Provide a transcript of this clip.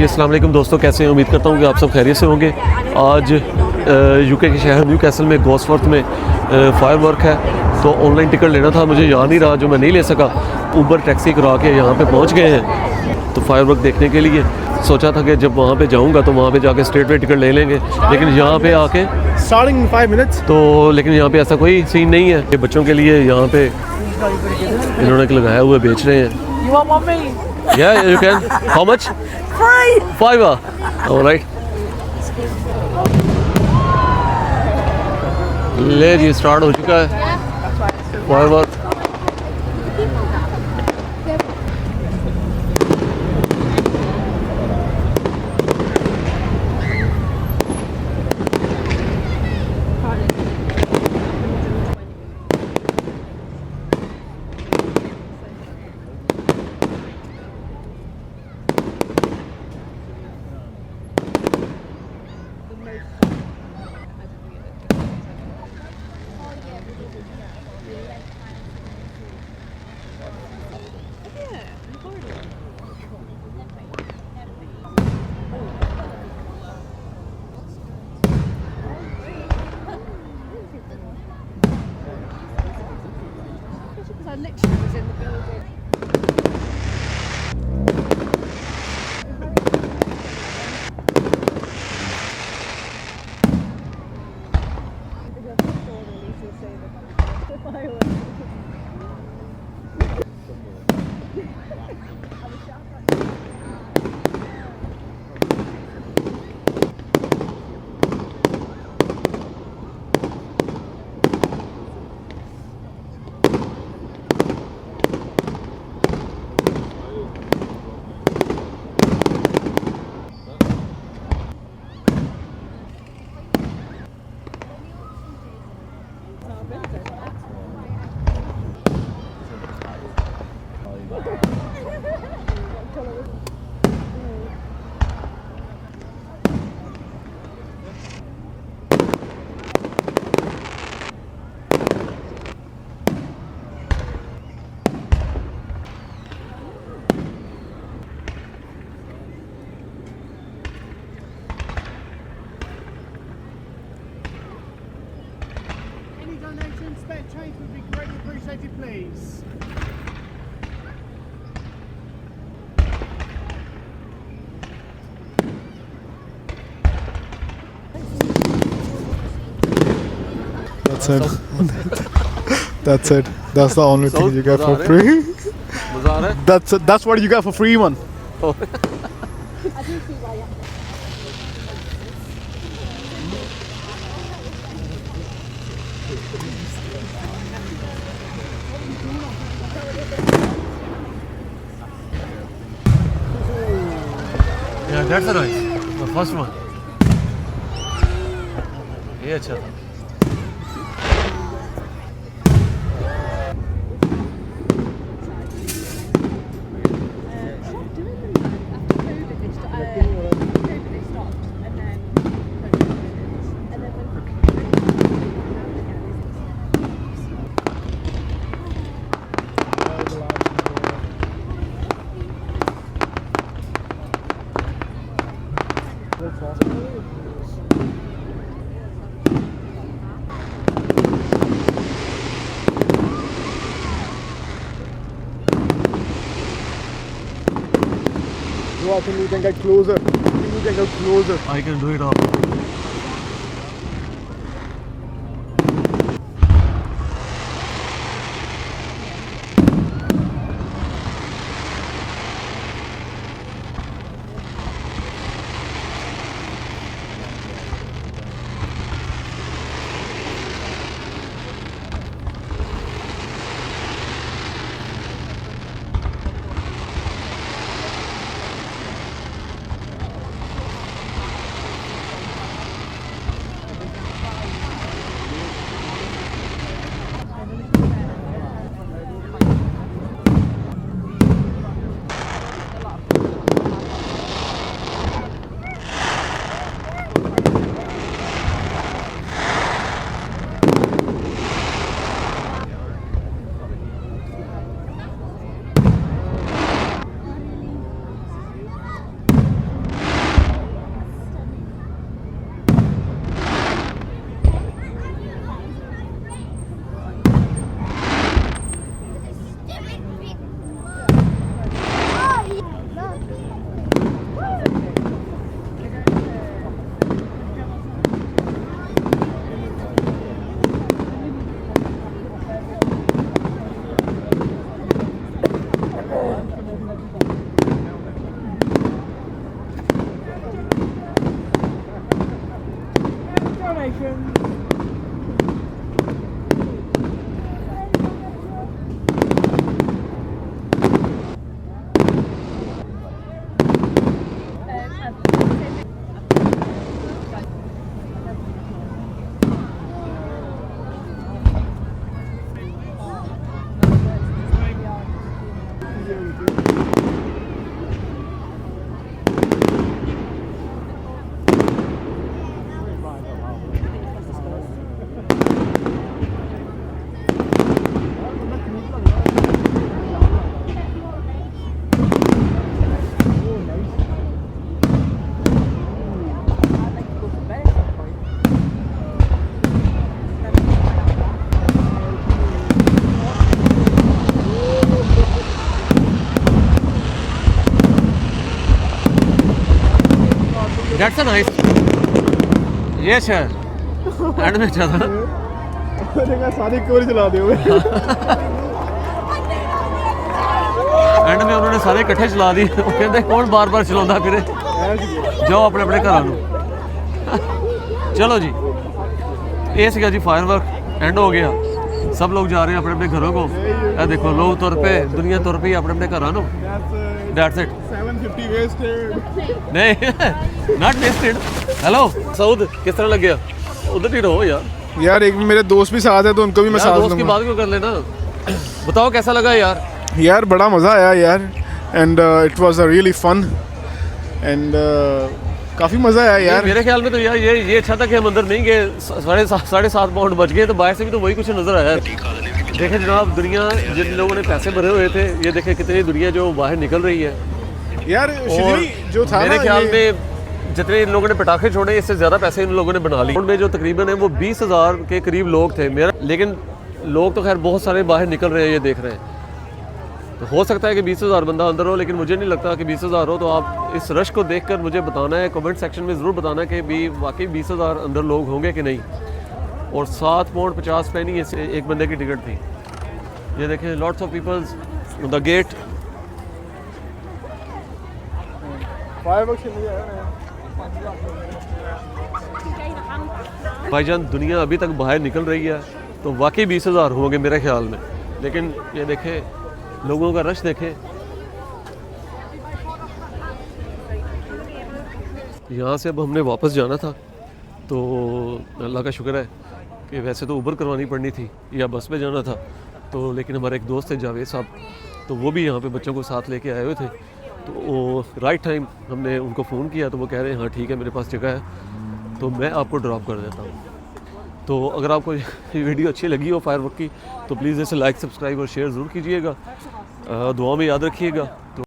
अस्सलाम वालेकुम दोस्तों, कैसे हैं? उम्मीद करता हूँ कि आप सब खैरियत से होंगे। आज यूके के शहर न्यूकैसल में गॉसफॉर्थ में फायरवर्क है, तो ऑनलाइन टिकट लेना था, मुझे याद नहीं रहा, जो मैं नहीं ले सका। ऊबर टैक्सी करा के यहाँ पे पहुँच गए हैं, तो फायरवर्क देखने के लिए सोचा था कि जब वहाँ पे जाऊँगा तो वहाँ पे जाके स्ट्रेट वे टिकट ले लेंगे, लेकिन यहाँ पे आके Starting in 5 minutes. तो लेकिन यहाँ पे ऐसा कोई सीन नहीं है। ये बच्चों के लिए यहाँ पे इन्होंने लगाया हुआ बेच रहे हैं। You want one me? Yeah, you can. How much? Five. All right. ले जी, स्टार्ट हो चुका है firework. I literally was in the building. Any donations, spare change would be greatly appreciated, please. That's it. That's it. That's the only thing you get for free. मजा आ रहा है? That's what you get for free, man. I do see why you Yeah, that's nice. The first one. ये अच्छा था। I think you can get closer. I think you can get closer. I can do it all. That's a nice. ये शहर and में अच्छा था ना सारी कोर चला दे एंड में उन्होंने सारे इकट्ठे चला दी वो कहते कौन बार बार चलाਉਂਦਾ फिरे जाओ अपने अपने घरों ਨੂੰ चलो जी ये सीगा जी फायरवर्क एंड हो गया सब लोग जा रहे हैं अपने अपने घरों को ये देखो लोग तुर पे दुनिया तुर पई अपने अपने घरों ਨੂੰ That's it 750 wasted नहीं नॉट वेस्टेड हेलो सऊद किस तरह लग गया उधर ही रहो यार यार एक मेरे दोस्त भी साथ है तो उनको भी मैं यार साथ दोस्त की लूंगा बात क्यों कर लेना बताओ कैसा लगा यार यार बड़ा मज़ा आया यार and it was a really fun and काफ़ी मज़ा आया यार मेरे ख्याल में तो यार ये अच्छा था कि हम अंदर नहीं गए 7.5 पाउंड बच गए तो बाहर से भी तो वही कुछ नज़र आया देखें जनाब दुनिया जिन लोगों ने पैसे भरे हुए थे ये देखें कितनी दुनिया जो बाहर निकल रही है यार और जो था मेरे ना ख्याल में जितने इन लोगों ने पटाखे छोड़े इससे ज़्यादा पैसे इन लोगों ने बना लिए उनमें जो तकरीबन है वो 20,000 के करीब लोग थे मेरा लेकिन लोग तो खैर बहुत सारे बाहर निकल रहे हैं ये देख रहे हैं तो हो सकता है कि 20,000 बंदा अंदर हो लेकिन मुझे नहीं लगता कि 20,000 हो तो आप इस रश को देखकर मुझे बताना है कमेंट सेक्शन में ज़रूर बताना है कि भी वाकई 20,000 अंदर लोग होंगे कि नहीं और 7 पाउंड 50 पैनी एक बंदे की टिकट थी ये देखें lots of peoples the gate भाईजान दुनिया अभी तक बाहर निकल रही है तो वाकई 20,000 होंगे मेरे ख्याल में लेकिन ये देखें लोगों का रश देखें यहाँ से अब हमने वापस जाना था तो अल्लाह का शुक्र है कि वैसे तो उबर करवानी पड़नी थी या बस में जाना था तो लेकिन हमारे एक दोस्त थे जावेद साहब तो वो भी यहाँ पे बच्चों को साथ लेके आए हुए थे तो वो राइट टाइम हमने उनको फ़ोन किया तो वो कह रहे हैं हाँ ठीक है मेरे पास जगह है तो मैं आपको ड्रॉप कर देता हूँ तो अगर आपको ये वीडियो अच्छी लगी हो फायरवर्क की तो प्लीज़ इसे लाइक सब्सक्राइब और शेयर ज़रूर कीजिएगा दुआ में याद रखिएगा